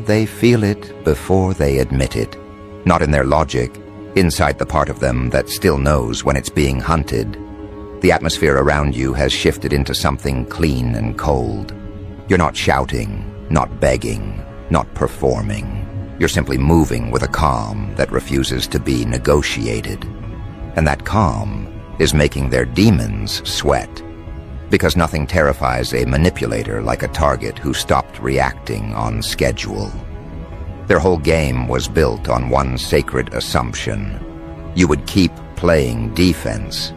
They feel it before they admit it. Not in their logic, inside the part of them that still knows when it's being hunted. The atmosphere around you has shifted into something clean and cold. You're not shouting, not begging, not performing. You're simply moving with a calm that refuses to be negotiated. And that calm is making their demons sweat. Because nothing terrifies a manipulator like a target who stopped reacting on schedule. Their whole game was built on one sacred assumption. You would keep playing defense.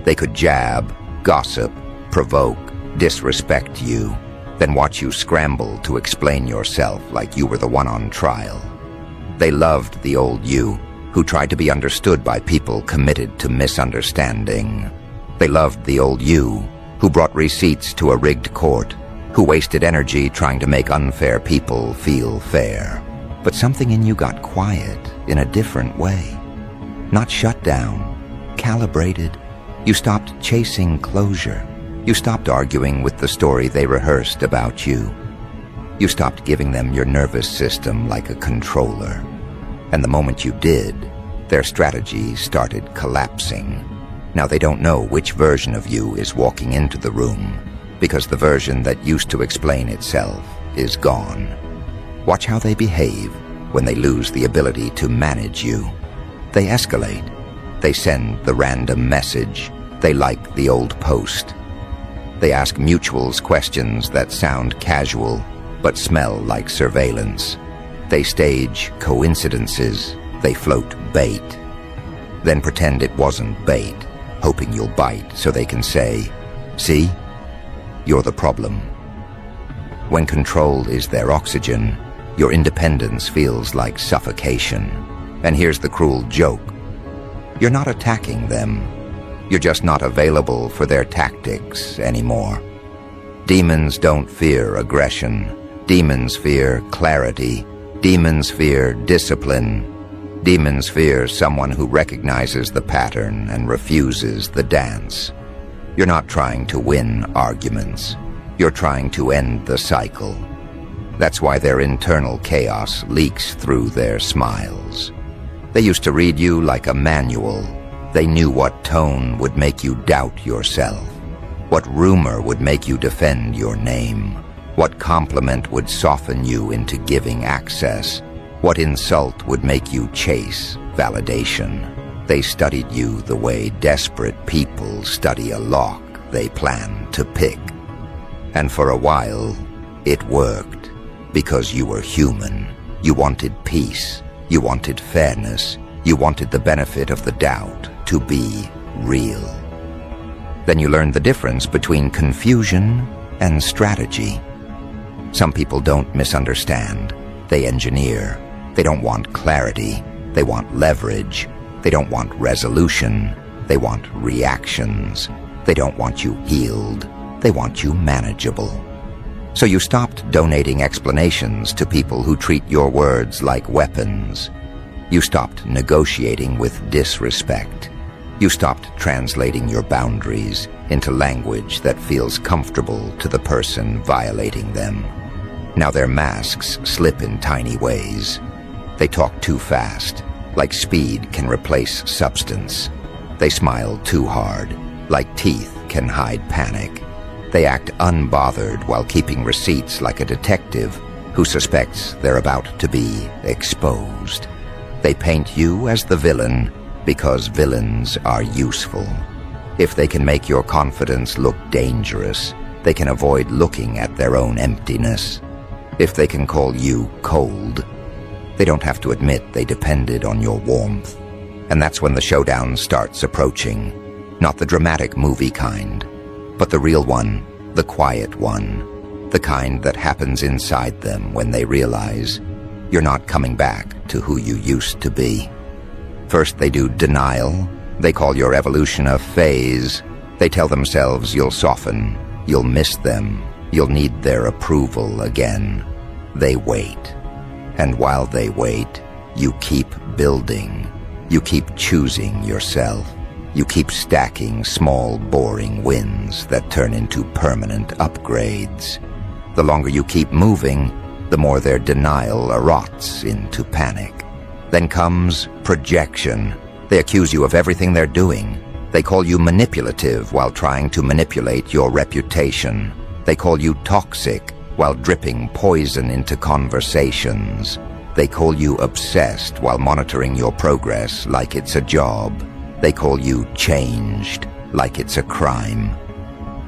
They could jab, gossip, provoke, disrespect you, then watch you scramble to explain yourself like you were the one on trial. They loved the old you, who tried to be understood by people committed to misunderstanding. They loved the old you, who brought receipts to a rigged court, who wasted energy trying to make unfair people feel fair. But something in you got quiet in a different way. Not shut down, calibrated. You stopped chasing closure. You stopped arguing with the story they rehearsed about you. You stopped giving them your nervous system like a controller. And the moment you did, their strategy started collapsing. Now they don't know which version of you is walking into the room, because the version that used to explain itself is gone. Watch how they behave when they lose the ability to manage you. They escalate. They send the random message. They like the old post. They ask mutuals questions that sound casual, but smell like surveillance. They stage coincidences. They float bait. Then pretend it wasn't bait, hoping you'll bite so they can say, "See? You're the problem." When control is their oxygen, your independence feels like suffocation. And here's the cruel joke. You're not attacking them. You're just not available for their tactics anymore. Demons don't fear aggression. Demons fear clarity. Demons fear discipline. Demons fear someone who recognizes the pattern and refuses the dance. You're not trying to win arguments. You're trying to end the cycle. That's why their internal chaos leaks through their smiles. They used to read you like a manual. They knew what tone would make you doubt yourself, what rumor would make you defend your name, what compliment would soften you into giving access, what insult would make you chase validation. They studied you the way desperate people study a lock they plan to pick. And for a while, it worked, because you were human. You wanted peace. You wanted fairness. You wanted the benefit of the doubt to be real. Then you learned the difference between confusion and strategy. Some people don't misunderstand. They engineer. They don't want clarity. They want leverage. They don't want resolution. They want reactions. They don't want you healed. They want you manageable. So you stopped donating explanations to people who treat your words like weapons. You stopped negotiating with disrespect. You stopped translating your boundaries into language that feels comfortable to the person violating them. Now their masks slip in tiny ways. They talk too fast, like speed can replace substance. They smile too hard, like teeth can hide panic. They act unbothered while keeping receipts like a detective who suspects they're about to be exposed. They paint you as the villain because villains are useful. If they can make your confidence look dangerous, they can avoid looking at their own emptiness. If they can call you cold, they don't have to admit they depended on your warmth. And that's when the showdown starts approaching. Not the dramatic movie kind, but the real one, the quiet one, the kind that happens inside them when they realize you're not coming back to who you used to be. First they do denial. They call your evolution a phase. They tell themselves you'll soften, you'll miss them, you'll need their approval again. They wait. And while they wait, you keep building. You keep choosing yourself. You keep stacking small, boring wins that turn into permanent upgrades. The longer you keep moving, the more their denial erots into panic. Then comes projection. They accuse you of everything they're doing. They call you manipulative while trying to manipulate your reputation. They call you toxic while dripping poison into conversations. They call you obsessed while monitoring your progress like it's a job. They call you changed like it's a crime.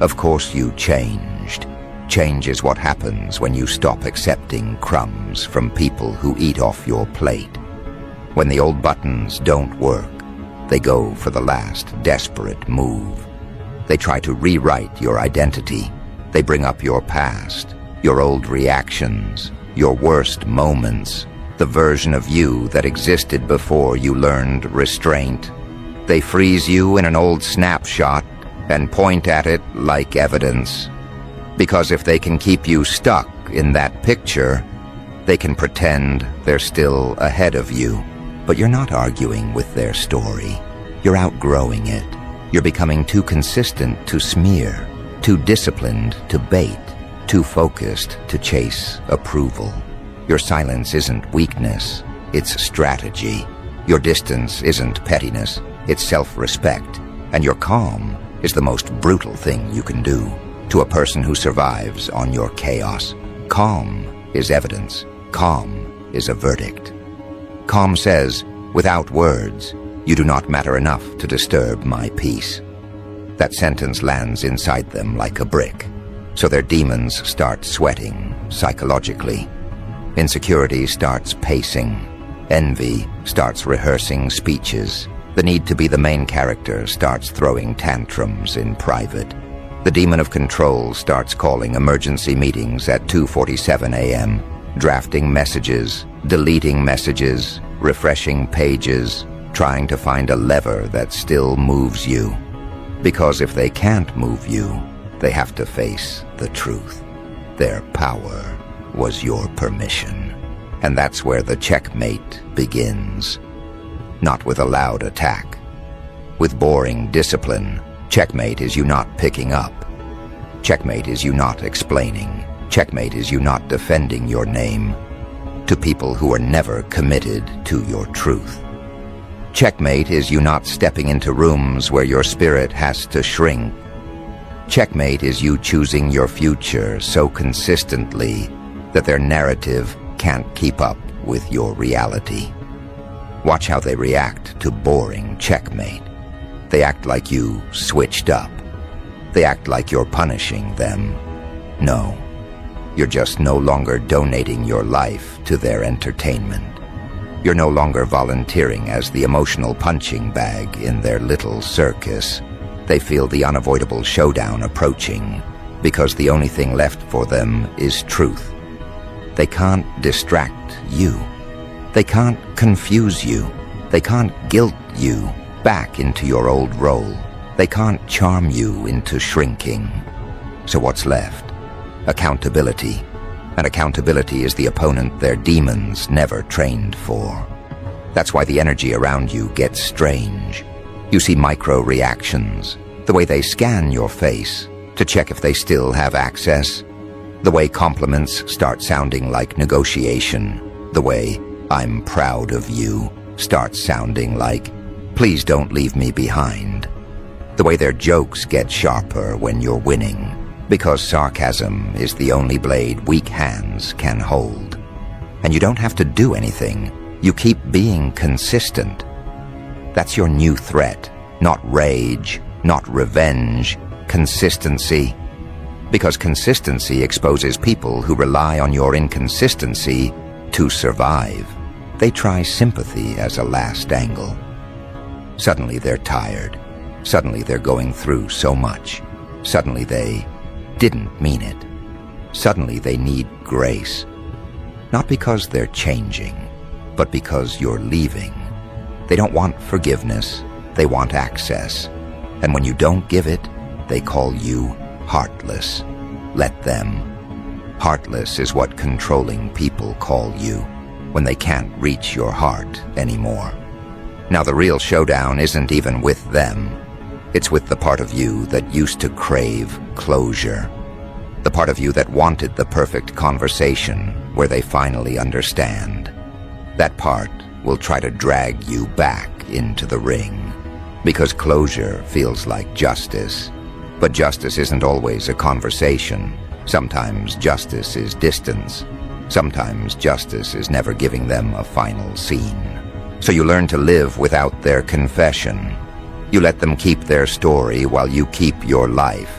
Of course you changed. Change is what happens when you stop accepting crumbs from people who eat off your plate. When the old buttons don't work, they go for the last desperate move. They try to rewrite your identity. They bring up your past, your old reactions, your worst moments, the version of you that existed before you learned restraint. They freeze you in an old snapshot and point at it like evidence. Because if they can keep you stuck in that picture, they can pretend they're still ahead of you. But you're not arguing with their story. You're outgrowing it. You're becoming too consistent to smear, too disciplined to bait, too focused to chase approval. Your silence isn't weakness, it's strategy. Your distance isn't pettiness, it's self-respect. And your calm is the most brutal thing you can do to a person who survives on your chaos. Calm is evidence. Calm is a verdict. Calm says, without words, you do not matter enough to disturb my peace. That sentence lands inside them like a brick, so their demons start sweating psychologically. Insecurity starts pacing. Envy starts rehearsing speeches. The need to be the main character starts throwing tantrums in private. The demon of control starts calling emergency meetings at 2:47 a.m., drafting messages, deleting messages, refreshing pages, trying to find a lever that still moves you. Because if they can't move you, they have to face the truth. Their power was your permission. And that's where the checkmate begins. Not with a loud attack. With boring discipline. Checkmate is you not picking up. Checkmate is you not explaining. Checkmate is you not defending your name to people who are never committed to your truth. Checkmate is you not stepping into rooms where your spirit has to shrink. Checkmate is you choosing your future so consistently that their narrative can't keep up with your reality. Watch how they react to boring checkmate. They act like you switched up. They act like you're punishing them. No, you're just no longer donating your life to their entertainment. You're no longer volunteering as the emotional punching bag in their little circus. They feel the unavoidable showdown approaching because the only thing left for them is truth. They can't distract you. They can't confuse you. They can't guilt you back into your old role. They can't charm you into shrinking. So what's left? Accountability. And accountability is the opponent their demons never trained for. That's why the energy around you gets strange. You see micro-reactions, the way they scan your face to check if they still have access, the way compliments start sounding like negotiation, the way "I'm proud of you" starts sounding like "please don't leave me behind," the way their jokes get sharper when you're winning, because sarcasm is the only blade weak hands can hold. And you don't have to do anything. You keep being consistent. That's your new threat. Not rage, not revenge, consistency. Because consistency exposes people who rely on your inconsistency to survive. They try sympathy as a last angle. Suddenly they're tired. Suddenly they're going through so much. Suddenly they didn't mean it. Suddenly they need grace. Not because they're changing, but because you're leaving. They don't want forgiveness. They want access. And when you don't give it, they call you heartless. Let them. Heartless is what controlling people call you when they can't reach your heart anymore. Now the real showdown isn't even with them. It's with the part of you that used to crave closure. The The part of you that wanted the perfect conversation where they finally understand. That part will try to drag you back into the ring, because closure feels like justice. But justice isn't always a conversation. Sometimes justice is distance. Sometimes justice is never giving them a final scene. So you learn to live without their confession. You let them keep their story while you keep your life.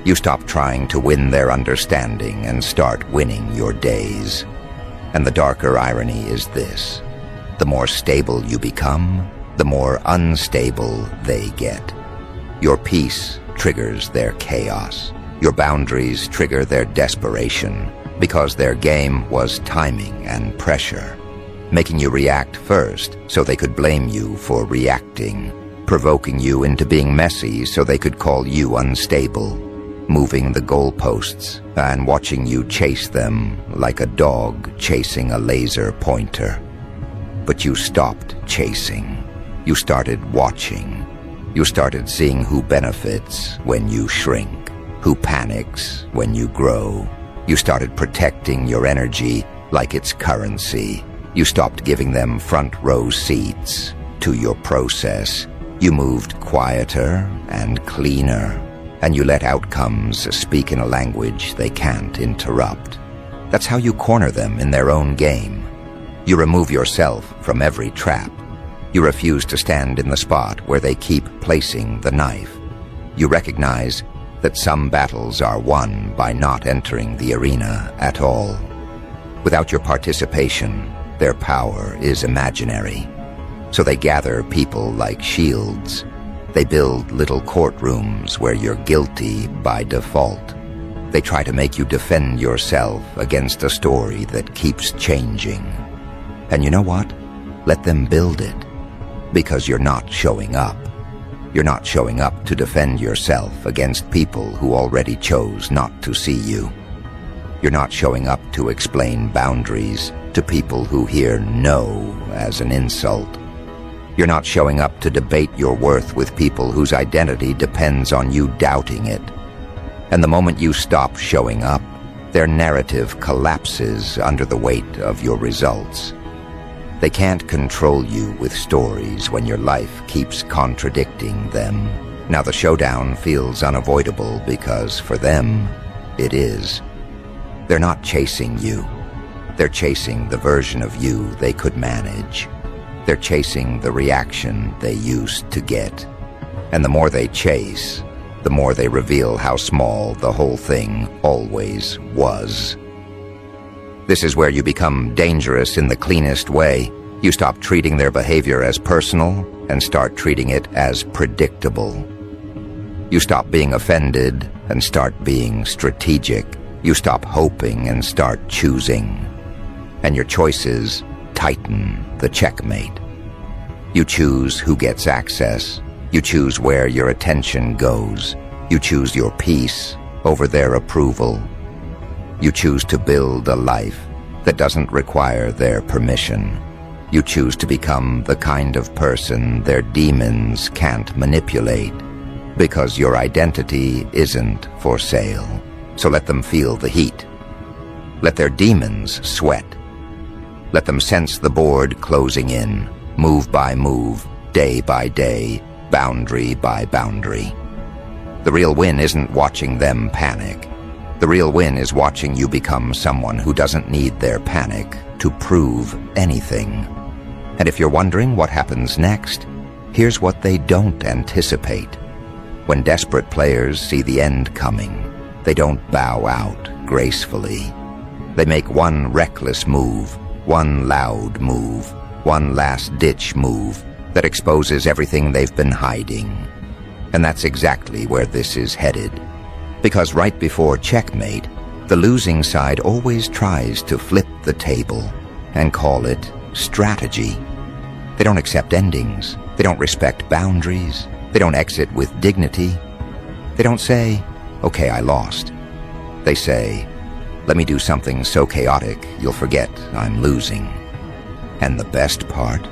You stop trying to win their understanding and start winning your days. And the darker irony is this: the more stable you become, the more unstable they get. Your peace triggers their chaos. Your boundaries trigger their desperation, because their game was timing and pressure, making you react first so they could blame you for reacting, provoking you into being messy so they could call you unstable, moving the goalposts and watching you chase them like a dog chasing a laser pointer. But you stopped chasing. You started watching. You started seeing who benefits when you shrink, who panics when you grow. You started protecting your energy like it's currency. You stopped giving them front row seats to your process. You moved quieter and cleaner, and you let outcomes speak in a language they can't interrupt. That's how you corner them in their own game. You remove yourself from every trap. You refuse to stand in the spot where they keep placing the knife. You recognize that some battles are won by not entering the arena at all. Without your participation, their power is imaginary. So they gather people like shields. They build little courtrooms where you're guilty by default. They try to make you defend yourself against a story that keeps changing. And you know what? Let them build it. Because you're not showing up. You're not showing up to defend yourself against people who already chose not to see you. You're not showing up to explain boundaries to people who hear no as an insult. You're not showing up to debate your worth with people whose identity depends on you doubting it. And the moment you stop showing up, their narrative collapses under the weight of your results. They can't control you with stories when your life keeps contradicting them. Now the showdown feels unavoidable because for them, it is. They're not chasing you. They're chasing the version of you they could manage. They're chasing the reaction they used to get. And the more they chase, the more they reveal how small the whole thing always was. This is where you become dangerous in the cleanest way. You stop treating their behavior as personal and start treating it as predictable. You stop being offended and start being strategic. You stop hoping and start choosing. And your choices tighten the checkmate. You choose who gets access. You choose where your attention goes. You choose your peace over their approval. You choose to build a life that doesn't require their permission. You choose to become the kind of person their demons can't manipulate, because your identity isn't for sale. So let them feel the heat. Let their demons sweat. Let them sense the board closing in, move by move, day by day, boundary by boundary. The real win isn't watching them panic. The real win is watching you become someone who doesn't need their panic to prove anything. And if you're wondering what happens next, here's what they don't anticipate. When desperate players see the end coming, they don't bow out gracefully. They make one reckless move, one loud move, one last-ditch move that exposes everything they've been hiding. And that's exactly where this is headed. Because right before checkmate, the losing side always tries to flip the table and call it strategy. They don't accept endings. They don't respect boundaries. They don't exit with dignity. They don't say, okay, I lost. They say, let me do something so chaotic you'll forget I'm losing. And the best part?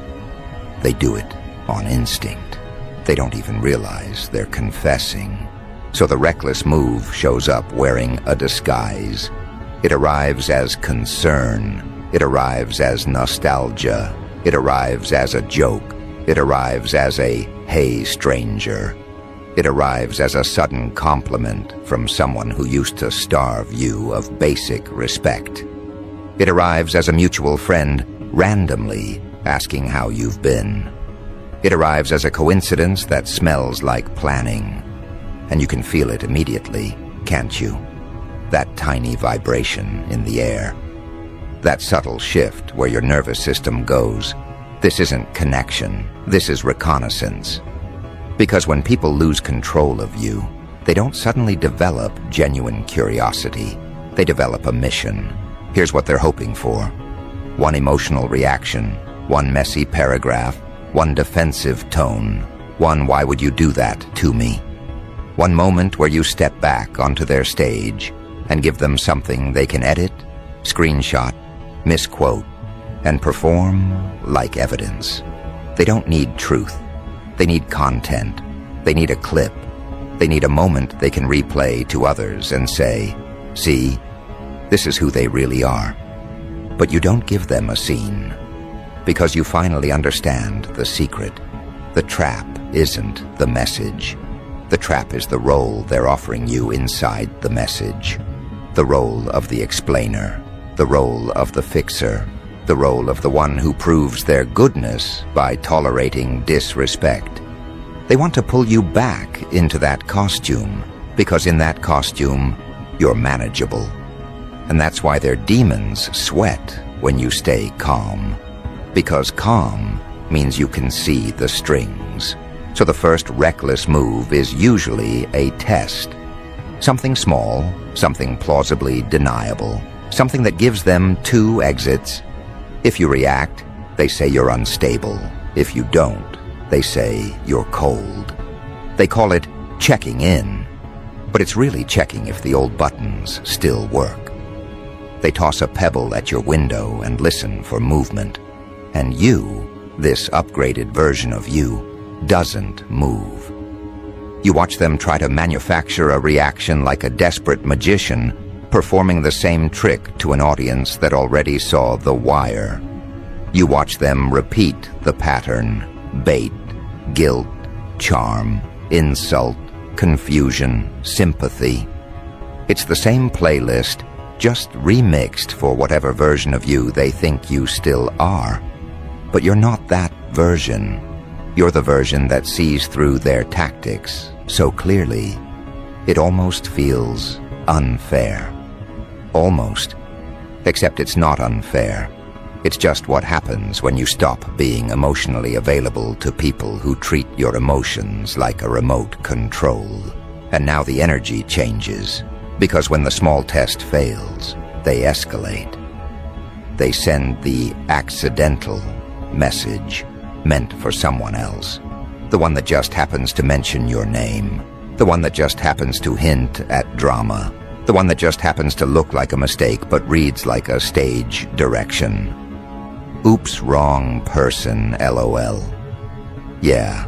They do it on instinct. They don't even realize they're confessing. So the reckless move shows up wearing a disguise. It arrives as concern. It arrives as nostalgia. It arrives as a joke. It arrives as a "hey, stranger." It arrives as a sudden compliment from someone who used to starve you of basic respect. It arrives as a mutual friend randomly asking how you've been. It arrives as a coincidence that smells like planning. And you can feel it immediately, can't you? That tiny vibration in the air. That subtle shift where your nervous system goes, "This isn't connection, this is reconnaissance." Because when people lose control of you, they don't suddenly develop genuine curiosity. They develop a mission. Here's what they're hoping for. One emotional reaction, one messy paragraph, one defensive tone, one "why would you do that to me?" One moment where you step back onto their stage and give them something they can edit, screenshot, misquote, and perform like evidence. They don't need truth. They need content. They need a clip. They need a moment they can replay to others and say, "See, this is who they really are." But you don't give them a scene, because you finally understand the secret. The trap isn't the message. The trap is the role they're offering you inside the message. The role of the explainer, the role of the fixer, the role of the one who proves their goodness by tolerating disrespect. They want to pull you back into that costume, because in that costume, you're manageable. And that's why their demons sweat when you stay calm. Because calm means you can see the strings. So the first reckless move is usually a test. Something small, something plausibly deniable, something that gives them two exits. If you react, they say you're unstable. If you don't, they say you're cold. They call it checking in, but it's really checking if the old buttons still work. They toss a pebble at your window and listen for movement. And you, this upgraded version of you, doesn't move. You watch them try to manufacture a reaction like a desperate magician, performing the same trick to an audience that already saw The Wire. You watch them repeat the pattern: bait, guilt, charm, insult, confusion, sympathy. It's the same playlist, just remixed for whatever version of you they think you still are. But you're not that version. You're the version that sees through their tactics so clearly, it almost feels unfair. Almost. Except it's not unfair. It's just what happens when you stop being emotionally available to people who treat your emotions like a remote control. And now the energy changes, because when the small test fails, they escalate. They send the accidental message meant for someone else. The one that just happens to mention your name. The one that just happens to hint at drama. The one that just happens to look like a mistake but reads like a stage direction. Oops, wrong person, LOL. Yeah,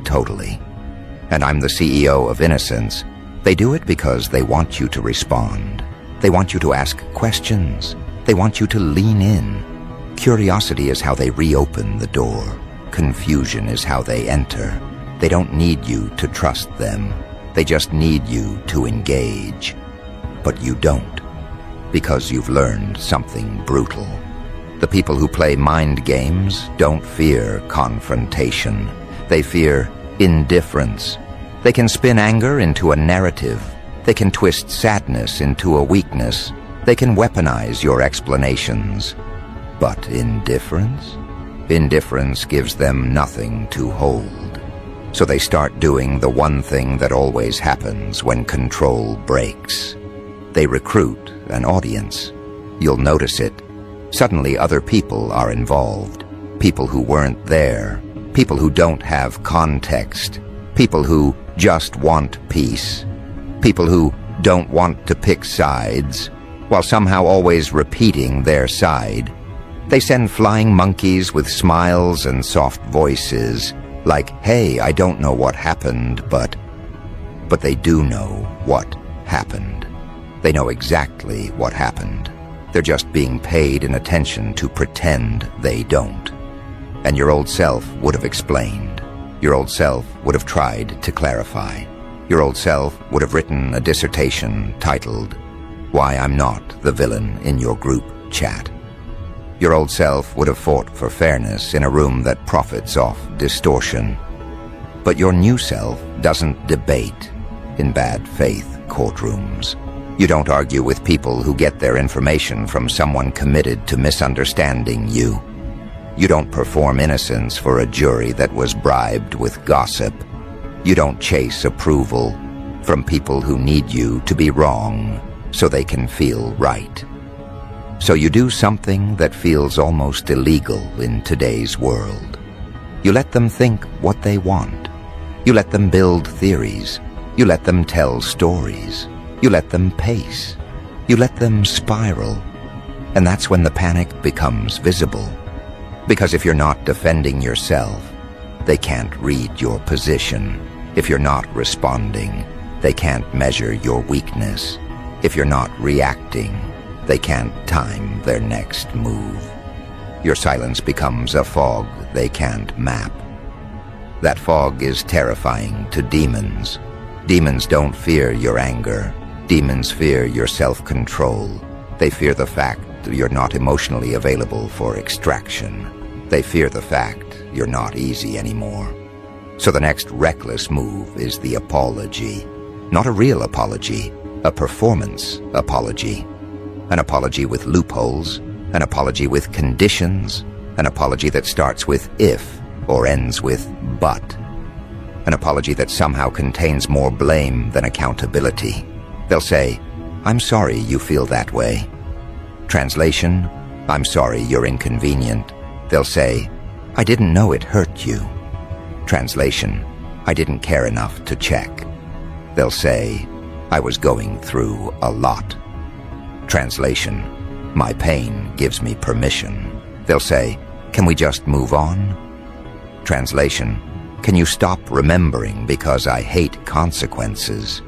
totally. And I'm the CEO of Innocence. They do it because they want you to respond. They want you to ask questions. They want you to lean in. Curiosity is how they reopen the door. Confusion is how they enter. They don't need you to trust them. They just need you to engage. But you don't, because you've learned something brutal. The people who play mind games don't fear confrontation. They fear indifference. They can spin anger into a narrative. They can twist sadness into a weakness. They can weaponize your explanations. But indifference? Indifference gives them nothing to hold. So they start doing the one thing that always happens when control breaks. They recruit an audience. You'll notice it. Suddenly other people are involved. People who weren't there. People who don't have context. People who just want peace. People who don't want to pick sides, while somehow always repeating their side. They send flying monkeys with smiles and soft voices, like, "Hey, I don't know what happened, but..." but they do know what happened. They know exactly what happened. They're just being paid in attention to pretend they don't. And your old self would have explained. Your old self would have tried to clarify. Your old self would have written a dissertation titled, "Why I'm Not the Villain in Your Group Chat." Your old self would have fought for fairness in a room that profits off distortion. But your new self doesn't debate in bad faith courtrooms. You don't argue with people who get their information from someone committed to misunderstanding you. You don't perform innocence for a jury that was bribed with gossip. You don't chase approval from people who need you to be wrong so they can feel right. So you do something that feels almost illegal in today's world. You let them think what they want. You let them build theories. You let them tell stories. You let them pace. You let them spiral. And that's when the panic becomes visible. Because if you're not defending yourself, they can't read your position. If you're not responding, they can't measure your weakness. If you're not reacting, they can't time their next move. Your silence becomes a fog they can't map. That fog is terrifying to demons. Demons don't fear your anger. Demons fear your self-control. They fear the fact that you're not emotionally available for extraction. They fear the fact you're not easy anymore. So the next reckless move is the apology. Not a real apology, a performance apology. An apology with loopholes, an apology with conditions, an apology that starts with if or ends with but. An apology that somehow contains more blame than accountability. They'll say, "I'm sorry you feel that way." Translation, "I'm sorry you're inconvenient." They'll say, "I didn't know it hurt you." Translation, "I didn't care enough to check." They'll say, "I was going through a lot." Translation, "My pain gives me permission." They'll say, "Can we just move on?" Translation, "Can you stop remembering because I hate consequences?"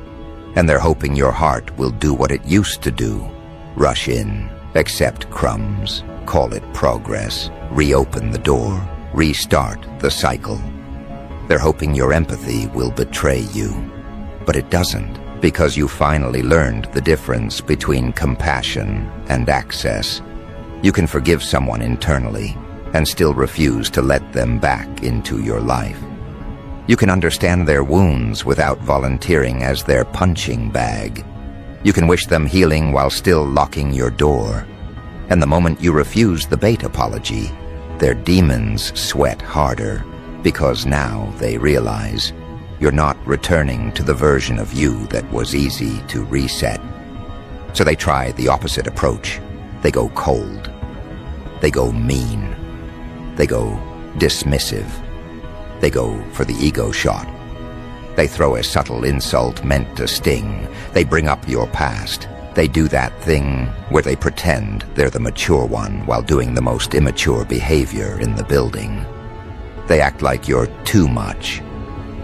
And they're hoping your heart will do what it used to do. Rush in, accept crumbs, call it progress, reopen the door, restart the cycle. They're hoping your empathy will betray you. But it doesn't, because you finally learned the difference between compassion and access. You can forgive someone internally and still refuse to let them back into your life. You can understand their wounds without volunteering as their punching bag. You can wish them healing while still locking your door. And the moment you refuse the bait apology, their demons sweat harder, because now they realize you're not returning to the version of you that was easy to reset. So they try the opposite approach. They go cold. They go mean. They go dismissive. They go for the ego shot. They throw a subtle insult meant to sting. They bring up your past. They do that thing where they pretend they're the mature one while doing the most immature behavior in the building. They act like you're too much,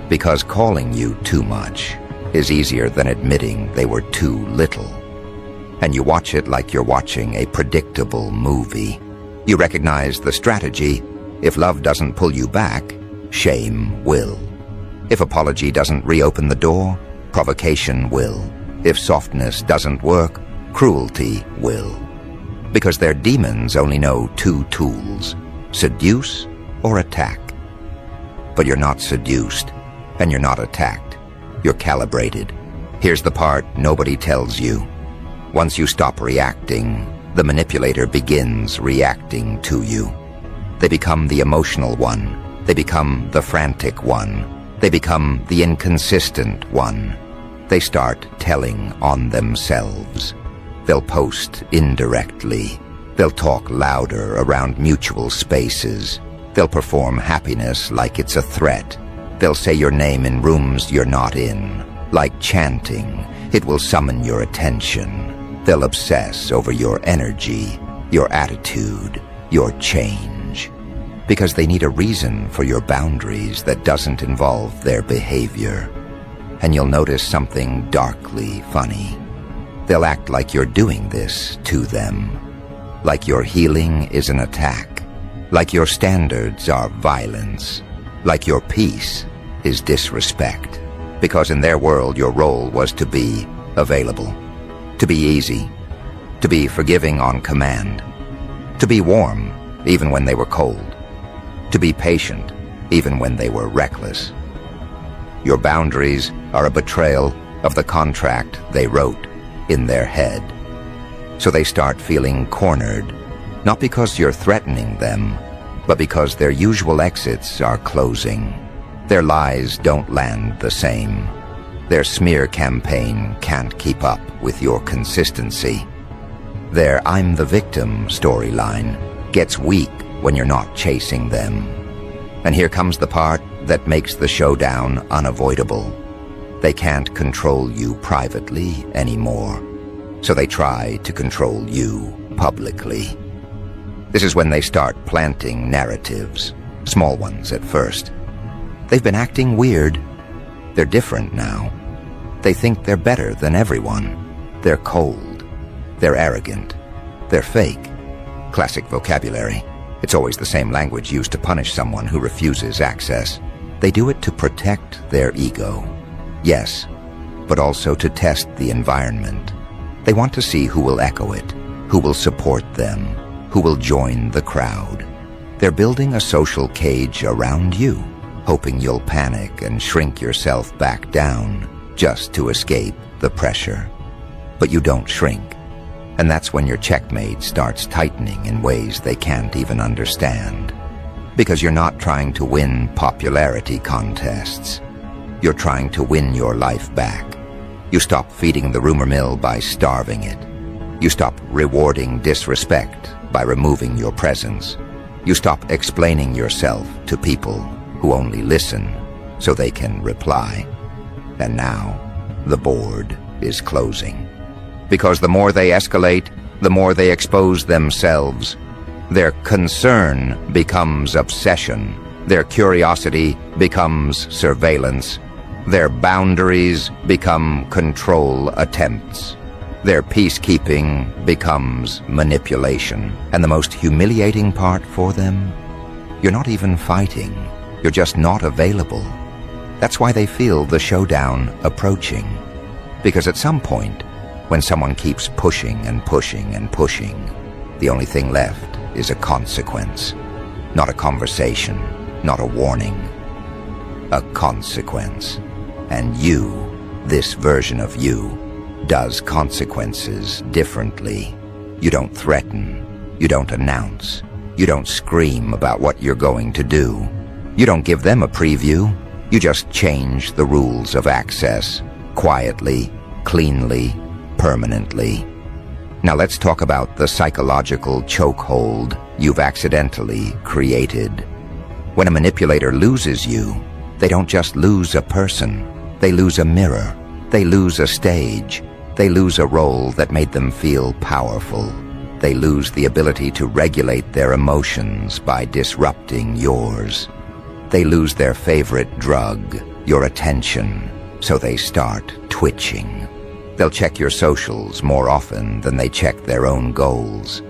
because calling you too much is easier than admitting they were too little. And you watch it like you're watching a predictable movie. You recognize the strategy. If love doesn't pull you back, shame will. If apology doesn't reopen the door, provocation will. If softness doesn't work, cruelty will. Because their demons only know two tools: seduce or attack. But you're not seduced, and you're not attacked. You're calibrated. Here's the part nobody tells you. Once you stop reacting, the manipulator begins reacting to you. They become the emotional one. They become the frantic one. They become the inconsistent one. They start telling on themselves. They'll post indirectly. They'll talk louder around mutual spaces. They'll perform happiness like it's a threat. They'll say your name in rooms you're not in. Like chanting, it will summon your attention. They'll obsess over your energy, your attitude, your change. Because they need a reason for your boundaries that doesn't involve their behavior. and you'll notice something darkly funny. They'll act like you're doing this to them, like your healing is an attack, like your standards are violence, like your peace is disrespect, because in their world your role was to be available, to be easy, to be forgiving on command, to be warm even when they were cold, to be patient even when they were reckless. Your boundaries are a betrayal of the contract they wrote in their head. So they start feeling cornered, not because you're threatening them, but because their usual exits are closing. Their lies don't land the same. Their smear campaign can't keep up with your consistency. Their "I'm the victim" storyline gets weak when you're not chasing them. And here comes the part that makes the showdown unavoidable. They can't control you privately anymore, so they try to control you publicly. This is when they start planting narratives, small ones at first. They've been acting weird. They're different now. They think they're better than everyone. They're cold. They're arrogant. They're fake. Classic vocabulary. It's always the same language used to punish someone who refuses access. They do it to protect their ego. Yes, but also to test the environment. They want to see who will echo it, who will support them, who will join the crowd. They're building a social cage around you, hoping you'll panic and shrink yourself back down just to escape the pressure. But you don't shrink, and that's when your checkmate starts tightening in ways they can't even understand. Because you're not trying to win popularity contests. You're trying to win your life back. You stop feeding the rumor mill by starving it. You stop rewarding disrespect by removing your presence. You stop explaining yourself to people who only listen so they can reply. And now, the board is closing. Because the more they escalate, the more they expose themselves. Their concern becomes obsession. Their curiosity becomes surveillance. Their boundaries become control attempts. Their peacekeeping becomes manipulation. And the most humiliating part for them? You're not even fighting. You're just not available. That's why they feel the showdown approaching. Because at some point, when someone keeps pushing and pushing and pushing, the only thing left is a consequence. Not a conversation, not a warning. A consequence. And you, this version of you, does consequences differently. You don't threaten. You don't announce. You don't scream about what you're going to do. You don't give them a preview. You just change the rules of access, quietly, cleanly, permanently. Now let's talk about the psychological chokehold you've accidentally created. When a manipulator loses you, they don't just lose a person. They lose a mirror. They lose a stage. They lose a role that made them feel powerful. They lose the ability to regulate their emotions by disrupting yours. They lose their favorite drug, your attention, so they start twitching. They'll check your socials more often than they check their own goals.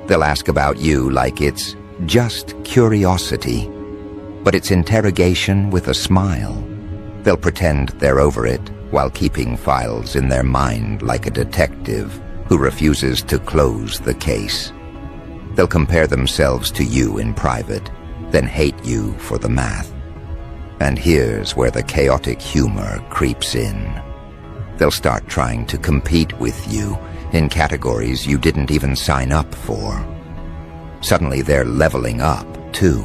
They'll ask about you like it's just curiosity, but it's interrogation with a smile. They'll pretend they're over it while keeping files in their mind like a detective who refuses to close the case. They'll compare themselves to you in private, then hate you for the math. And here's where the chaotic humor creeps in. They'll start trying to compete with you in categories you didn't even sign up for. Suddenly they're leveling up, too.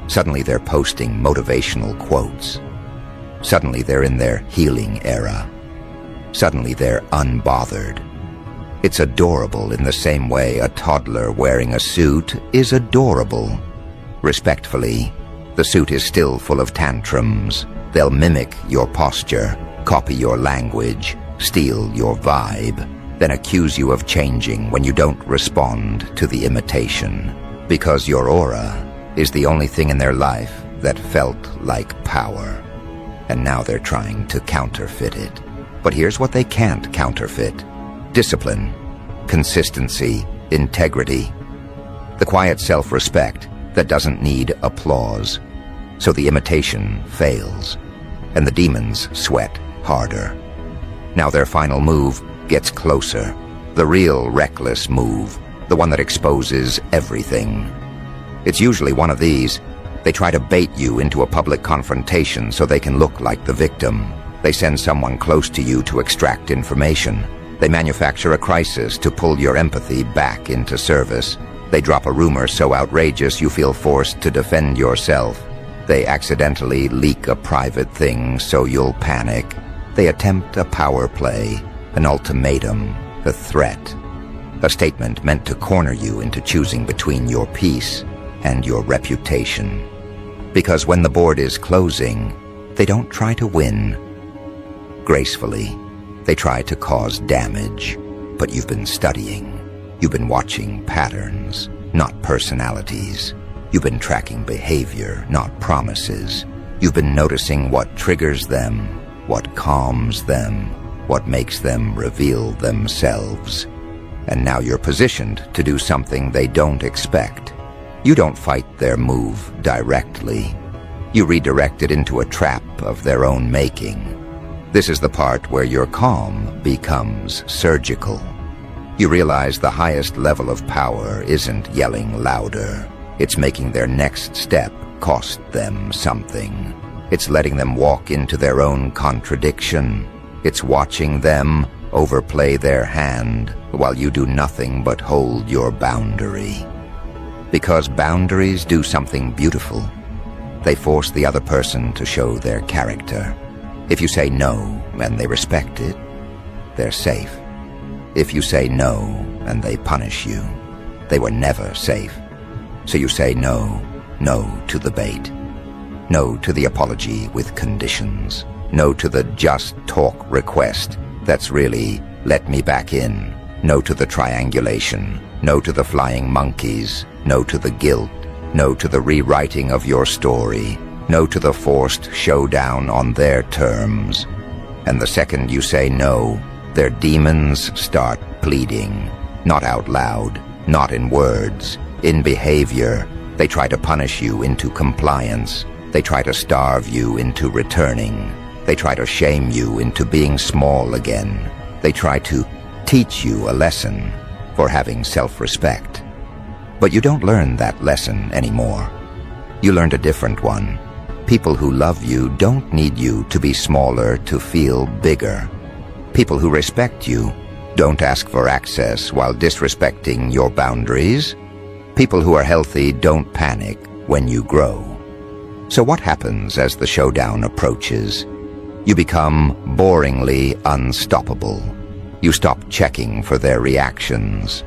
Suddenly they're posting motivational quotes. Suddenly they're in their healing era. Suddenly they're unbothered. It's adorable in the same way a toddler wearing a suit is adorable. Respectfully, the suit is still full of tantrums. They'll mimic your posture, copy your language, steal your vibe, then accuse you of changing when you don't respond to the imitation. Because your aura is the only thing in their life that felt like power. and now they're trying to counterfeit it. But here's what they can't counterfeit: discipline, consistency, integrity. The quiet self-respect that doesn't need applause. So the imitation fails, and the demons sweat harder. Now their final move gets closer. The real reckless move, the one that exposes everything. It's usually one of these. They try to bait you into a public confrontation so they can look like the victim. They send someone close to you to extract information. They manufacture a crisis to pull your empathy back into service. They drop a rumor so outrageous you feel forced to defend yourself. They accidentally leak a private thing so you'll panic. They attempt a power play, an ultimatum, a threat. A statement meant to corner you into choosing between your peace and your reputation. Because when the board is closing, they don't try to win gracefully. They try to cause damage. But you've been studying. You've been watching patterns, not personalities. You've been tracking behavior, not promises. You've been noticing what triggers them, what calms them, what makes them reveal themselves. And now you're positioned to do something they don't expect. You don't fight their move directly. You redirect it into a trap of their own making. This is the part where your calm becomes surgical. You realize the highest level of power isn't yelling louder. It's making their next step cost them something. It's letting them walk into their own contradiction. It's watching them overplay their hand while you do nothing but hold your boundary. Because boundaries do something beautiful. They force the other person to show their character. If you say no and they respect it, they're safe. If you say no and they punish you, they were never safe. So you say no to the bait. No to the apology with conditions. No to the just talk request that's really let me back in. No to the triangulation. No to the flying monkeys. No to the guilt. No to the rewriting of your story. No to the forced showdown on their terms. And the second you say no, their demons start pleading. Not out loud, not in words, in behavior. They try to punish you into compliance. They try to starve you into returning. They try to shame you into being small again. They try to teach you a lesson for having self-respect. But you don't learn that lesson anymore. You learned a different one. People who love you don't need you to be smaller to feel bigger. People who respect you don't ask for access while disrespecting your boundaries. People who are healthy don't panic when you grow. So what happens as the showdown approaches? You become boringly unstoppable. You stop checking for their reactions.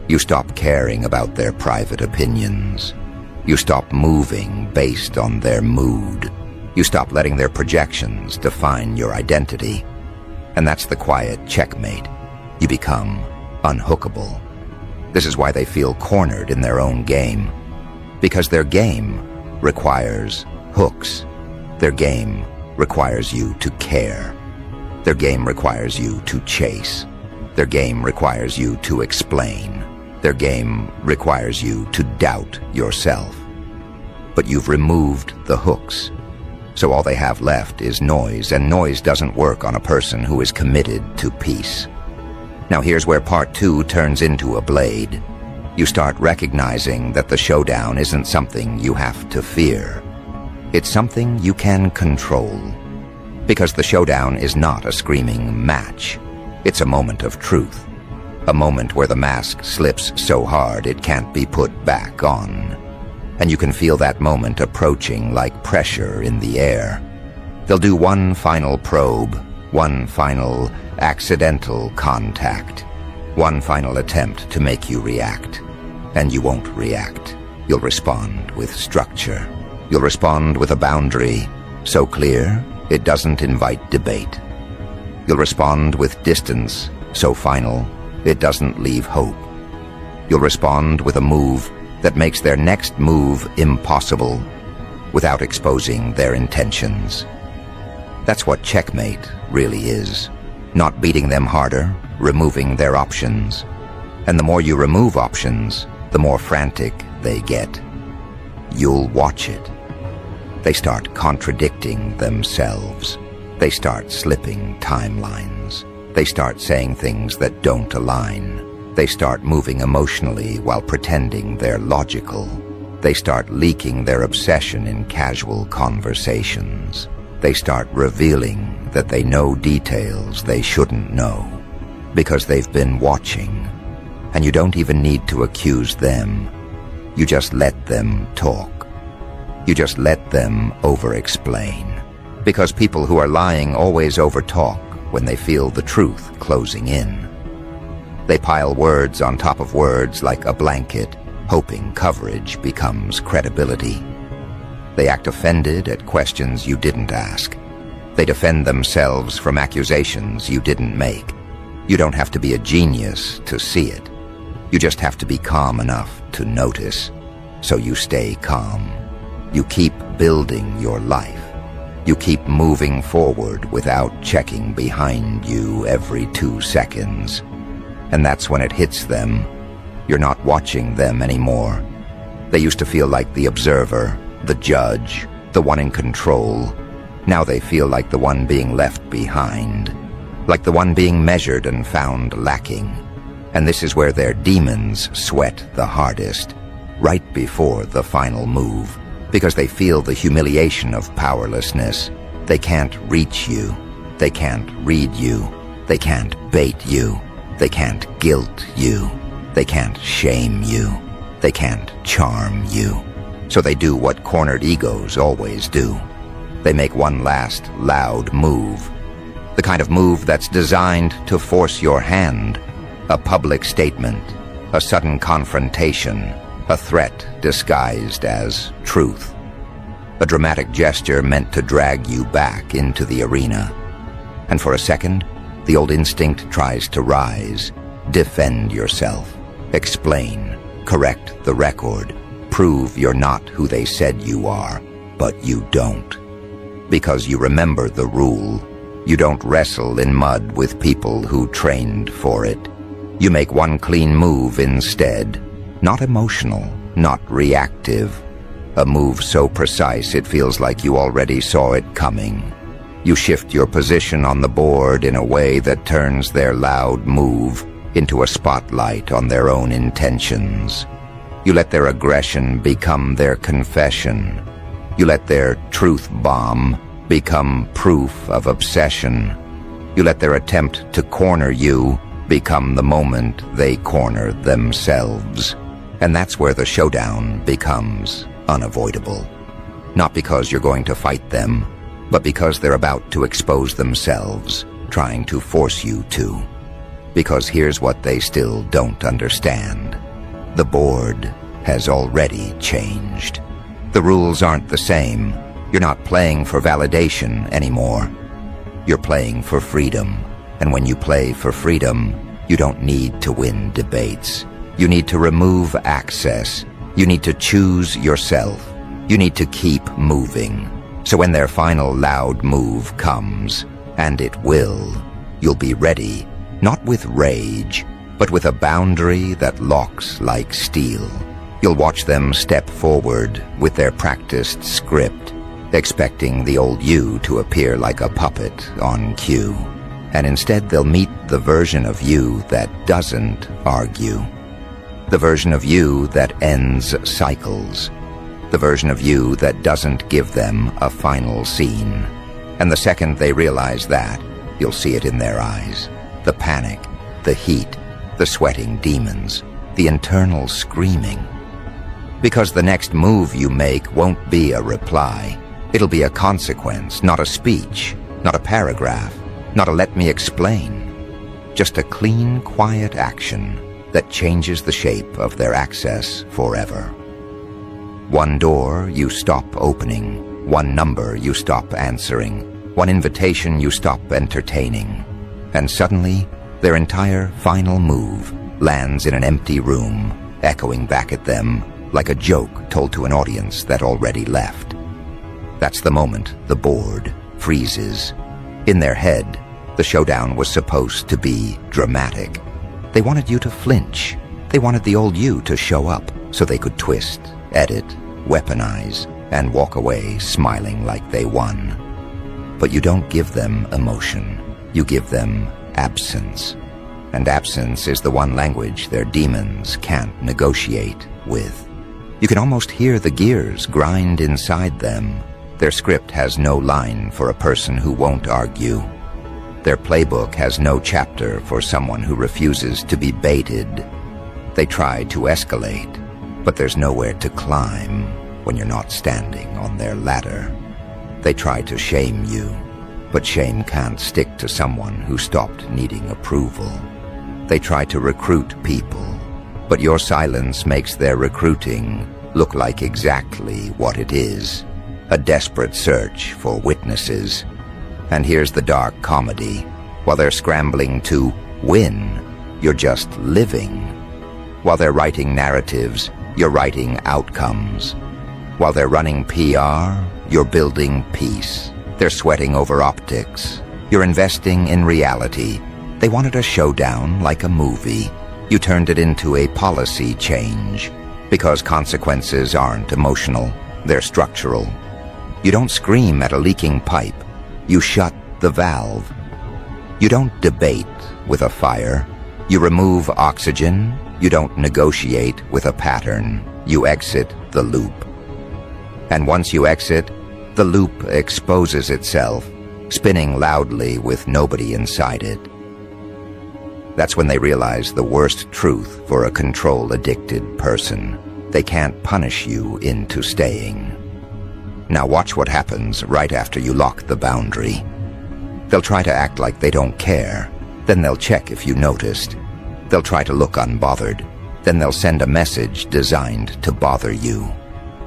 You stop caring about their private opinions. You stop moving based on their mood. You stop letting their projections define your identity. And that's the quiet checkmate. You become unhookable. This is why they feel cornered in their own game. Because their game requires hooks. Their game requires you to care. Their game requires you to chase. Their game requires you to explain. Their game requires you to doubt yourself. But you've removed the hooks. So all they have left is noise, and noise doesn't work on a person who is committed to peace. Now here's where part 2 turns into a blade. You start recognizing that the showdown isn't something you have to fear. It's something you can control. Because the showdown is not a screaming match. It's a moment of truth. A moment where the mask slips so hard it can't be put back on. And you can feel that moment approaching like pressure in the air. They'll do one final probe, one final accidental contact, one final attempt to make you react. And you won't react. You'll respond with structure. You'll respond with a boundary so clear it doesn't invite debate. You'll respond with distance so final it doesn't leave hope. You'll respond with a move that makes their next move impossible without exposing their intentions. That's what checkmate really is. Not beating them harder, removing their options. And the more you remove options, the more frantic they get. You'll watch it. They start contradicting themselves. They start slipping timelines. They start saying things that don't align. They start moving emotionally while pretending they're logical. They start leaking their obsession in casual conversations. They start revealing that they know details they shouldn't know because they've been watching. And you don't even need to accuse them. You just let them talk. You just let them over-explain. Because people who are lying always over-talk when they feel the truth closing in. They pile words on top of words like a blanket, hoping coverage becomes credibility. They act offended at questions you didn't ask. They defend themselves from accusations you didn't make. You don't have to be a genius to see it. You just have to be calm enough to notice. So you stay calm. You keep building your life. You keep moving forward without checking behind you every 2 seconds. And that's when it hits them. You're not watching them anymore. They used to feel like the observer, the judge, the one in control. Now they feel like the one being left behind, like the one being measured and found lacking. And this is where their demons sweat the hardest, right before the final move, because they feel the humiliation of powerlessness. They can't reach you. They can't read you. They can't bait you. They can't guilt you. They can't shame you. They can't charm you. So they do what cornered egos always do. They make one last loud move. The kind of move that's designed to force your hand. A public statement. A sudden confrontation. A threat disguised as truth. A dramatic gesture meant to drag you back into the arena. And for a second, the old instinct tries to rise. Defend yourself. Explain. Correct the record. Prove you're not who they said you are, but you don't. Because you remember the rule. You don't wrestle in mud with people who trained for it. You make one clean move instead. Not emotional, not reactive. A move so precise it feels like you already saw it coming. You shift your position on the board in a way that turns their loud move into a spotlight on their own intentions. You let their aggression become their confession. You let their truth bomb become proof of obsession. You let their attempt to corner you become the moment they corner themselves. And that's where the showdown becomes unavoidable. Not because you're going to fight them, but because they're about to expose themselves, trying to force you to. Because here's what they still don't understand. The board has already changed. The rules aren't the same. You're not playing for validation anymore. You're playing for freedom. And when you play for freedom, you don't need to win debates. You need to remove access. You need to choose yourself. You need to keep moving. So when their final loud move comes, and it will, you'll be ready, not with rage, but with a boundary that locks like steel. You'll watch them step forward with their practiced script, expecting the old you to appear like a puppet on cue. And instead they'll meet the version of you that doesn't argue. The version of you that ends cycles. The version of you that doesn't give them a final scene. And the second they realize that, you'll see it in their eyes. The panic, the heat, the sweating demons, the internal screaming. Because the next move you make won't be a reply. It'll be a consequence, not a speech, not a paragraph, not a let me explain. Just a clean, quiet action that changes the shape of their access forever. One door you stop opening, one number you stop answering, one invitation you stop entertaining. And suddenly, their entire final move lands in an empty room, echoing back at them like a joke told to an audience that already left. That's the moment the board freezes, In their head, the showdown was supposed to be dramatic. They wanted you to flinch. They wanted the old you to show up so they could twist, edit, weaponize, and walk away smiling like they won. But you don't give them emotion. You give them absence. And absence is the one language their demons can't negotiate with. You can almost hear the gears grind inside them. Their script has no line for a person who won't argue. Their playbook has no chapter for someone who refuses to be baited. They try to escalate, but there's nowhere to climb when you're not standing on their ladder. They try to shame you, but shame can't stick to someone who stopped needing approval. They try to recruit people, but your silence makes their recruiting look like exactly what it is, a desperate search for witnesses. And here's the dark comedy. While they're scrambling to win, you're just living. While they're writing narratives, you're writing outcomes. While they're running PR, you're building peace. They're sweating over optics. You're investing in reality. They wanted a showdown like a movie. You turned it into a policy change. Because consequences aren't emotional, they're structural. You don't scream at a leaking pipe. You shut the valve. You don't debate with a fire. You remove oxygen. You don't negotiate with a pattern. You exit the loop. And once you exit, the loop exposes itself, spinning loudly with nobody inside it. That's when they realize the worst truth for a control-addicted person. They can't punish you into staying. Now watch what happens right after you lock the boundary. They'll try to act like they don't care. Then they'll check if you noticed. They'll try to look unbothered. Then they'll send a message designed to bother you.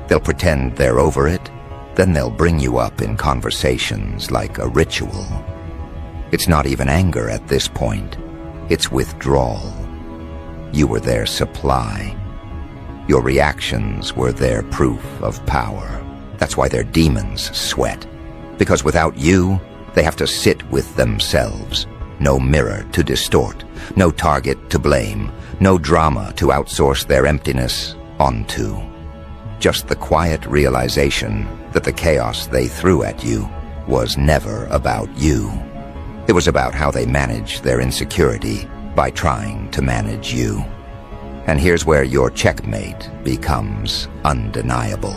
They'll pretend they're over it. Then they'll bring you up in conversations like a ritual. It's not even anger at this point. It's withdrawal. You were their supply. Your reactions were their proof of power. That's why their demons sweat. Because without you, they have to sit with themselves. No mirror to distort. No target to blame. No drama to outsource their emptiness onto. Just the quiet realization that the chaos they threw at you was never about you. It was about how they managed their insecurity by trying to manage you. And here's where your checkmate becomes undeniable.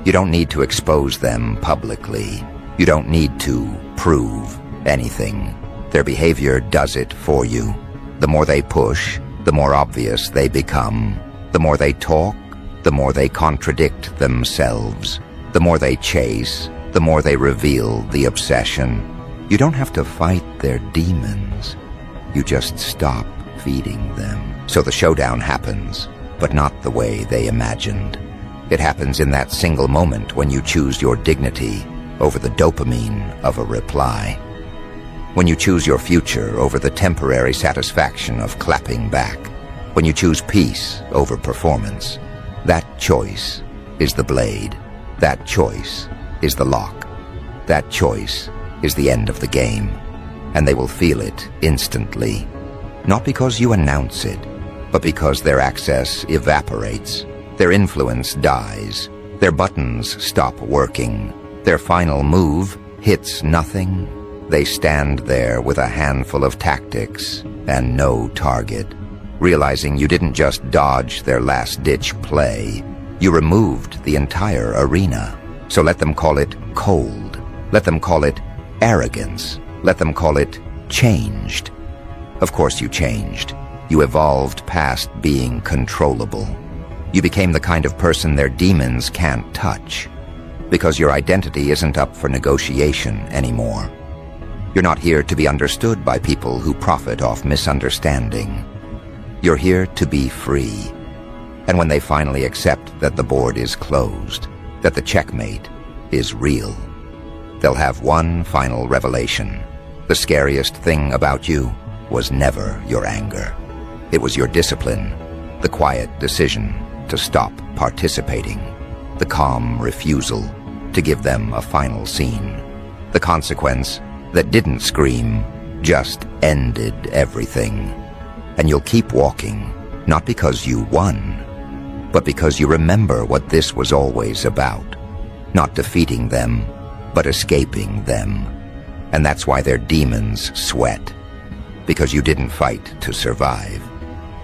You don't need to expose them publicly. You don't need to prove anything. Their behavior does it for you. The more they push, the more obvious they become. The more they talk, the more they contradict themselves. The more they chase, the more they reveal the obsession. You don't have to fight their demons. You just stop feeding them. So the showdown happens, but not the way they imagined. It happens in that single moment when you choose your dignity over the dopamine of a reply. When you choose your future over the temporary satisfaction of clapping back. When you choose peace over performance. That choice is the blade. That choice is the lock. That choice is the end of the game. And they will feel it instantly. Not because you announce it, but because their access evaporates. Their influence dies. Their buttons stop working. Their final move hits nothing. They stand there with a handful of tactics and no target, realizing you didn't just dodge their last-ditch play. You removed the entire arena. So let them call it cold. Let them call it arrogance. Let them call it changed. Of course you changed. You evolved past being controllable. You became the kind of person their demons can't touch. Because your identity isn't up for negotiation anymore. You're not here to be understood by people who profit off misunderstanding. You're here to be free. And when they finally accept that the board is closed, that the checkmate is real, they'll have one final revelation. The scariest thing about you was never your anger. It was your discipline, the quiet decision to stop participating, the calm refusal to give them a final scene. The consequence, that didn't scream, just ended everything. And you'll keep walking, not because you won, but because you remember what this was always about. Not defeating them, but escaping them. And that's why their demons sweat. Because you didn't fight to survive.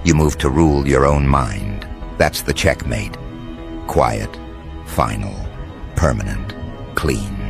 You moved to rule your own mind. That's the checkmate. Quiet, final, permanent, clean.